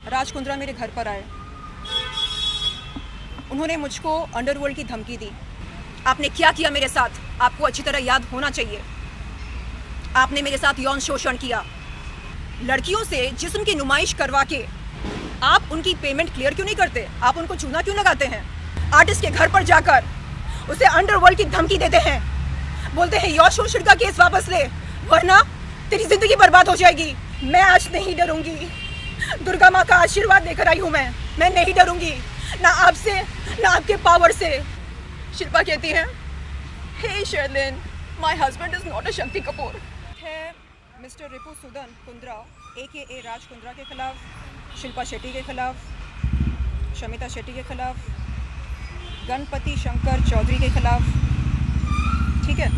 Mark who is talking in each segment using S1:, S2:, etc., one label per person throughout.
S1: राज कुंद्रा मेरे घर पर आए। उन्होंने मुझको अंडरवर्ल्ड की धमकी दी। आपने क्या किया मेरे साथ, आपको अच्छी तरह याद होना चाहिए। आपने मेरे साथ यौन शोषण किया। लड़कियों से जिस्म की नुमाइश करवा के आप उनकी पेमेंट क्लियर क्यों नहीं करते? आप उनको चूना क्यों लगाते हैं? आर्टिस्ट के घर पर जाकर उसे अंडरवर्ल्ड की धमकी देते हैं, बोलते हैं यौन शोषण का केस वापस ले वरना तेरी जिंदगी बर्बाद हो जाएगी। मैं आज नहीं डरूंगी। दुर्गा माँ का आशीर्वाद लेकर आई हूँ। मैं नहीं डरूंगी, ना आपसे ना आपके पावर से। शिल्पा कहती है, hey Sherlyn, my husband is not a Shakti Kapoor. है मिस्टर रिपुसुदन कुंद्रा AKA राज कुंद्रा के खिलाफ, शिल्पा शेट्टी के खिलाफ, शमिता शेट्टी के खिलाफ, गणपति शंकर चौधरी के खिलाफ। ठीक है,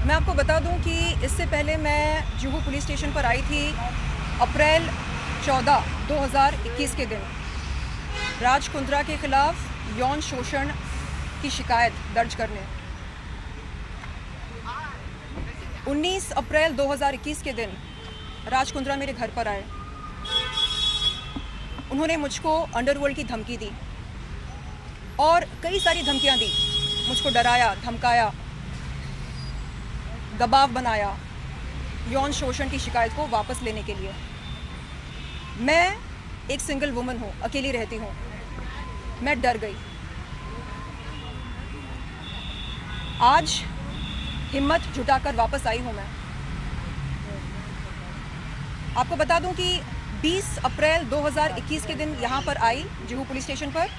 S1: मैं आपको बता दूं कि इससे पहले मैं जुहू पुलिस स्टेशन पर आई थी अप्रैल 14, 2021 के दिन राज कुंद्रा के खिलाफ यौन शोषण की शिकायत दर्ज करने। 19 अप्रैल 2021 के दिन राज कुंद्रा मेरे घर पर आए। उन्होंने मुझको अंडरवर्ल्ड की धमकी दी और कई सारी धमकियां दी। मुझको डराया, धमकाया, दबाव बनाया यौन शोषण की शिकायत को वापस लेने के लिए। मैं एक सिंगल वुमन हूँ, अकेली रहती हूँ। मैं डर गई। आज हिम्मत जुटाकर वापस आई हूँ मैं। आपको बता दूं कि 20 अप्रैल 2021 के दिन यहाँ पर आई जुहू पुलिस स्टेशन पर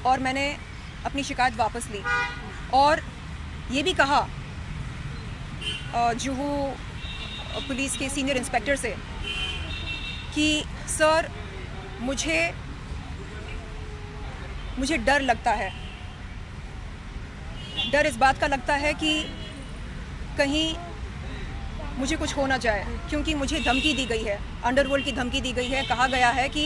S1: और मैंने अपनी शिकायत वापस ली और ये भी कहा जुहू पुलिस के सीनियर इंस्पेक्टर से कि सर मुझे डर लगता है। डर इस बात का लगता है कि कहीं मुझे कुछ हो ना जाए, क्योंकि मुझे धमकी दी गई है, अंडरवर्ल्ड की धमकी दी गई है। कहा गया है कि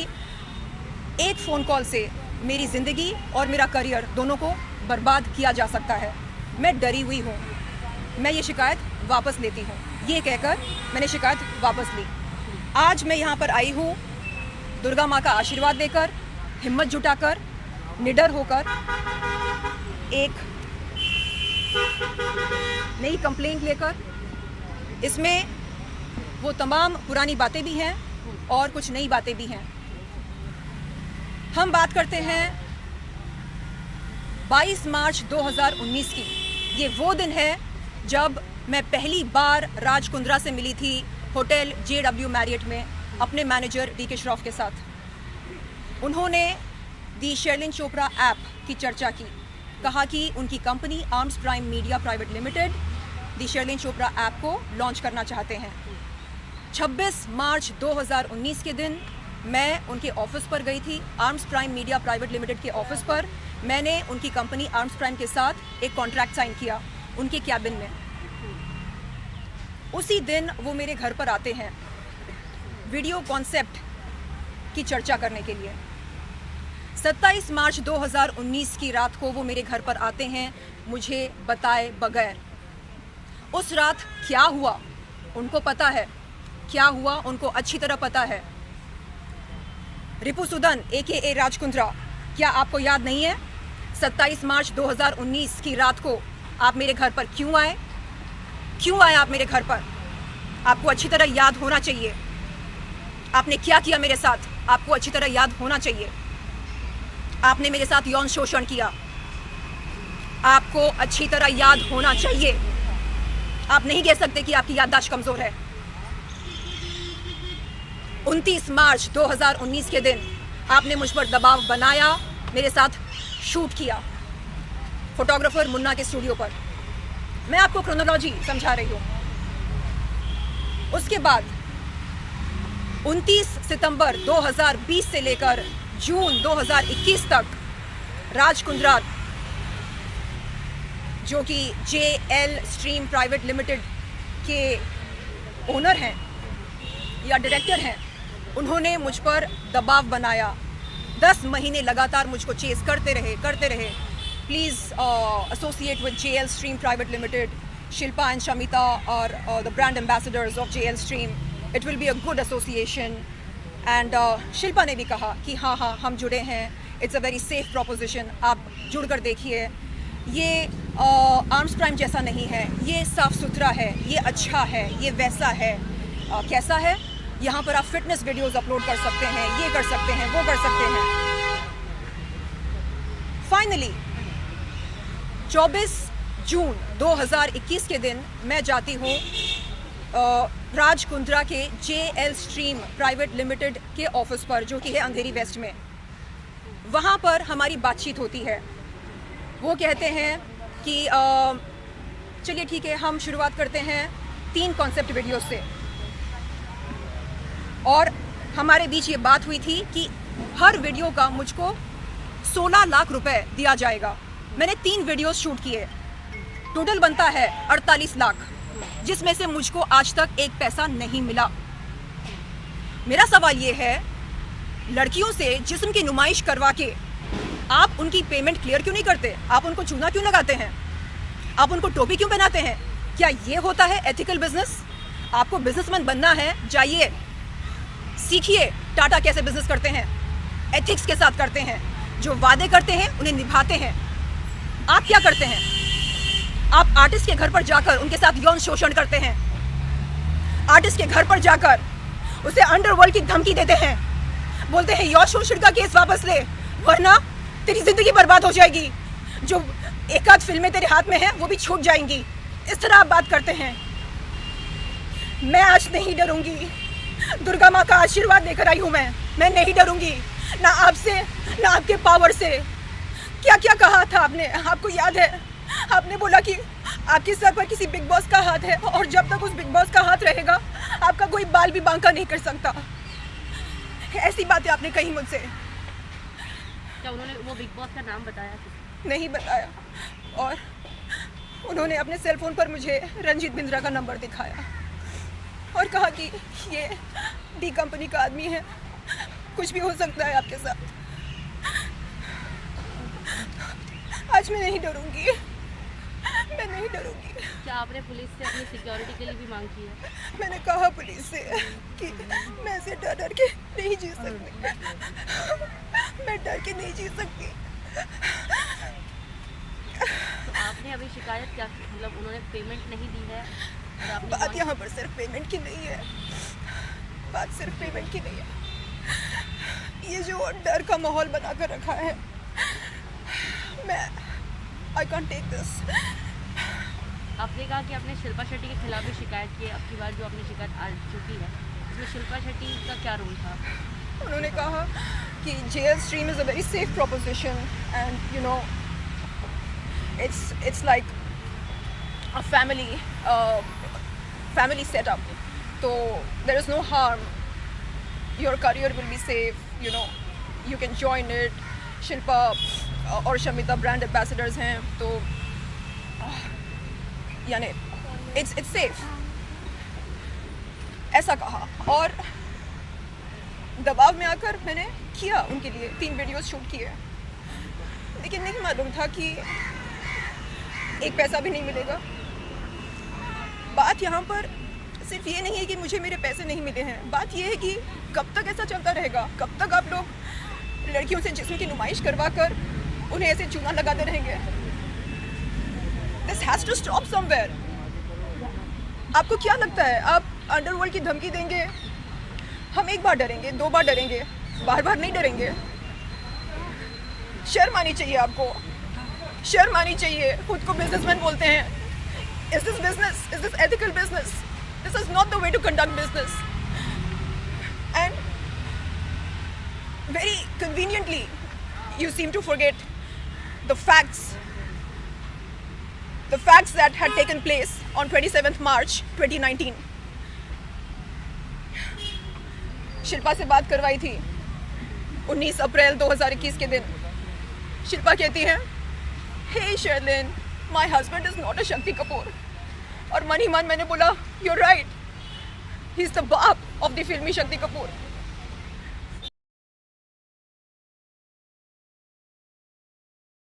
S1: एक फ़ोन कॉल से मेरी ज़िंदगी और मेरा करियर दोनों को बर्बाद किया जा सकता है। मैं डरी हुई हूँ, मैं ये शिकायत वापस लेती हूँ। ये कहकर मैंने शिकायत वापस ली। आज मैं यहाँ पर आई हूँ दुर्गा माँ का आशीर्वाद लेकर, हिम्मत जुटाकर, निडर होकर एक नई कंप्लेंट लेकर। इसमें वो तमाम पुरानी बातें भी हैं और कुछ नई बातें भी हैं। हम बात करते हैं 22 मार्च 2019 की। ये वो दिन है जब मैं पहली बार राज कुंद्रा से मिली थी होटल JW मैरियट में अपने मैनेजर DK श्रॉफ के साथ। उन्होंने दी शर्लिन चोपड़ा ऐप की चर्चा की। कहा कि उनकी company Armsprime media private limited the Sherlyn Chopra app को लॉन्च करना चाहते हैं। 26 मार्च 2019 के दिन मैं उनके ऑफिस पर गई थी, arms prime media private limited के ऑफिस पर। मैंने उनकी कंपनी आर्म्स प्राइम के साथ एक कॉन्ट्रैक्ट साइन किया उनके कैबिन में। उसी दिन वो मेरे घर पर आते हैं वीडियो कॉन्सेप्ट की चर्चा करने के लिए। 27 मार्च 2019 की रात को वो मेरे घर पर आते हैं मुझे बताए बगैर। उस रात क्या हुआ उनको पता है, क्या हुआ उनको अच्छी तरह पता है। रिपुसुदन AKA राज कुंद्रा, क्या आपको याद नहीं है 27 मार्च 2019 की रात को आप मेरे घर पर क्यों आए? क्यों आए आप मेरे घर पर? आपको अच्छी तरह याद होना चाहिए। आपने क्या किया मेरे साथ, आपको अच्छी तरह याद होना चाहिए। आपने मेरे साथ यौन शोषण किया, आपको अच्छी तरह याद होना चाहिए। आप नहीं कह सकते कि आपकी याददाश्त कमजोर है। 29 मार्च 2019 के दिन आपने मुझ पर दबाव बनाया, मेरे साथ शूट किया फोटोग्राफर मुन्ना के स्टूडियो पर। मैं आपको क्रोनोलॉजी समझा रही हूँ। उसके बाद 29 सितंबर 2020 से लेकर जून 2021 तक राज कुंद्रा, जो कि JL स्ट्रीम प्राइवेट लिमिटेड के ओनर हैं या डायरेक्टर हैं, उन्होंने मुझ पर दबाव बनाया। 10 महीने लगातार मुझको चेस करते रहे। Please associate with JL stream private limited. Shilpa and Shamita are the brand ambassadors of JL Stream. It will be a good association. And Shilpa ने भी कहा कि हाँ हाँ हम जुड़े हैं, it's a very safe proposition, आप जुड़ कर देखिए, ये आर्म्स प्राइम जैसा नहीं है, ये साफ़ सुथरा है, ये अच्छा है, ये वैसा है। कैसा है? यहाँ पर आप फिटनेस वीडियोस अपलोड कर सकते हैं, ये कर सकते हैं, वो कर सकते हैं। फाइनली 24 जून 2021 के दिन मैं जाती हूँ राज कुंद्रा के JL स्ट्रीम प्राइवेट लिमिटेड के ऑफिस पर, जो कि है अंधेरी वेस्ट में। वहाँ पर हमारी बातचीत होती है। वो कहते हैं कि चलिए ठीक है, हम शुरुआत करते हैं 3 कॉन्सेप्ट वीडियो से। और हमारे बीच ये बात हुई थी कि हर वीडियो का मुझको 16 लाख रुपए दिया जाएगा। मैंने 3 वीडियोस शूट किए, टोटल बनता है 48 लाख, जिसमें से मुझको आज तक एक पैसा नहीं मिला। मेरा सवाल ये है, लड़कियों से जिस्म की नुमाइश करवा के आप उनकी पेमेंट क्लियर क्यों नहीं करते? आप उनको चूना क्यों लगाते हैं? आप उनको टोपी क्यों पहनाते हैं? क्या ये होता है एथिकल बिजनेस? आपको बिजनेसमैन बनना है, जाइए सीखिए टाटा कैसे बिजनेस करते हैं, एथिक्स के साथ करते हैं, जो वादे करते हैं उन्हें निभाते हैं। आप क्या करते हैं? आप आर्टिस्ट के घर पर जाकर उनके साथ यौन शोषण करते हैं, आर्टिस्ट के घर पर जाकर उसे अंडरवर्ल्ड की धमकी देते हैं, बोलते हैं यौन शोषण का केस वापस ले वरना तेरी जिंदगी बर्बाद हो जाएगी, जो एक आध फिल्में तेरे हाथ में हैं वो भी छूट जाएंगी। इस तरह आप बात करते हैं। मैं आज नहीं डरूंगी, दुर्गा माँ का आशीर्वाद लेकर आई हूँ मैं नहीं डरूंगी, ना आपसे ना आपके पावर से। क्या क्या कहा था आपने, आपको याद है? आपने बोला कि आपके सर पर किसी बिग बॉस का हाथ है और जब तक उस बिग बॉस का हाथ रहेगा आपका कोई बाल भी बांका नहीं कर सकता। ऐसी बातें आपने कही मुझसे।
S2: क्या उन्होंने वो बिग बॉस का नाम बताया?
S1: नहीं बताया, और उन्होंने अपने सेल फोन पर मुझे रंजीत बिंद्रा का नंबर दिखाया और कहा कि ये डी कंपनी का आदमी है, कुछ भी हो सकता है आपके साथ। आज मैं नहीं डरूंगी, मैं नहीं डरूंगी।
S2: क्या आपने पुलिस से अपनी सिक्योरिटी के लिए भी मांग की है?
S1: मैंने कहा पुलिस से कि मैं ऐसे डर डर के नहीं जी सकती, मैं डर के नहीं जी सकती।
S2: आपने अभी शिकायत क्या की? मतलब उन्होंने पेमेंट नहीं दी है और आपने
S1: बात यहाँ पर सिर्फ पेमेंट की नहीं है, बात सिर्फ पेमेंट की नहीं है। ये जो डर का माहौल बना कर रखा है, मैं आई कांट टेक दिस।
S2: आपने कहा कि आपने शिल्पा शेट्टी के खिलाफ भी शिकायत की है। अब की बार जो आपने शिकायत आ चुकी है उसमें शिल्पा शेट्टी का क्या रोल था?
S1: उन्होंने कहा कि JL stream is a very safe proposition and you know it's like a family setup, so there is no harm, your career will be safe, you know, you can join it। Shilpa और Shamita brand ambassadors हैं, तो यानी it's safe, ऐसा कहा। और दबाव में आकर मैंने किया उनके लिए 3 वीडियोस शूट किए, लेकिन नहीं मालूम था कि एक पैसा भी नहीं मिलेगा। बात यहाँ पर सिर्फ ये नहीं है कि मुझे मेरे पैसे नहीं मिले हैं, बात ये है कि कब तक ऐसा चलता रहेगा, कब तक आप लोग लड़कियों से जिस्म की नुमाइश करवा कर उन्हें ऐसे चूना लगाते रहेंगे। This has to stop somewhere। आपको क्या लगता है आप अंडरवर्ल्ड की धमकी देंगे? हम एक बार डरेंगे, 2 बार डरेंगे, बार बार नहीं डरेंगे। शर्म आनी चाहिए आपको, शर्म आनी चाहिए। खुद को बिजनेसमैन बोलते हैं। Is this business? Is this ethical business? This is not the way to conduct business। And very conveniently, you seem to forget the facts that had taken place on 27th March 2019। Shilpa से बात करवाई थी 19 अप्रैल 2021 के दिन। शिल्पा कहती है, Hey Sherlyn, my husband is not a Shakti Kapoor। और मन ही मन मैंने बोला, You're right, he's the बाप of the filmy Shakti Kapoor।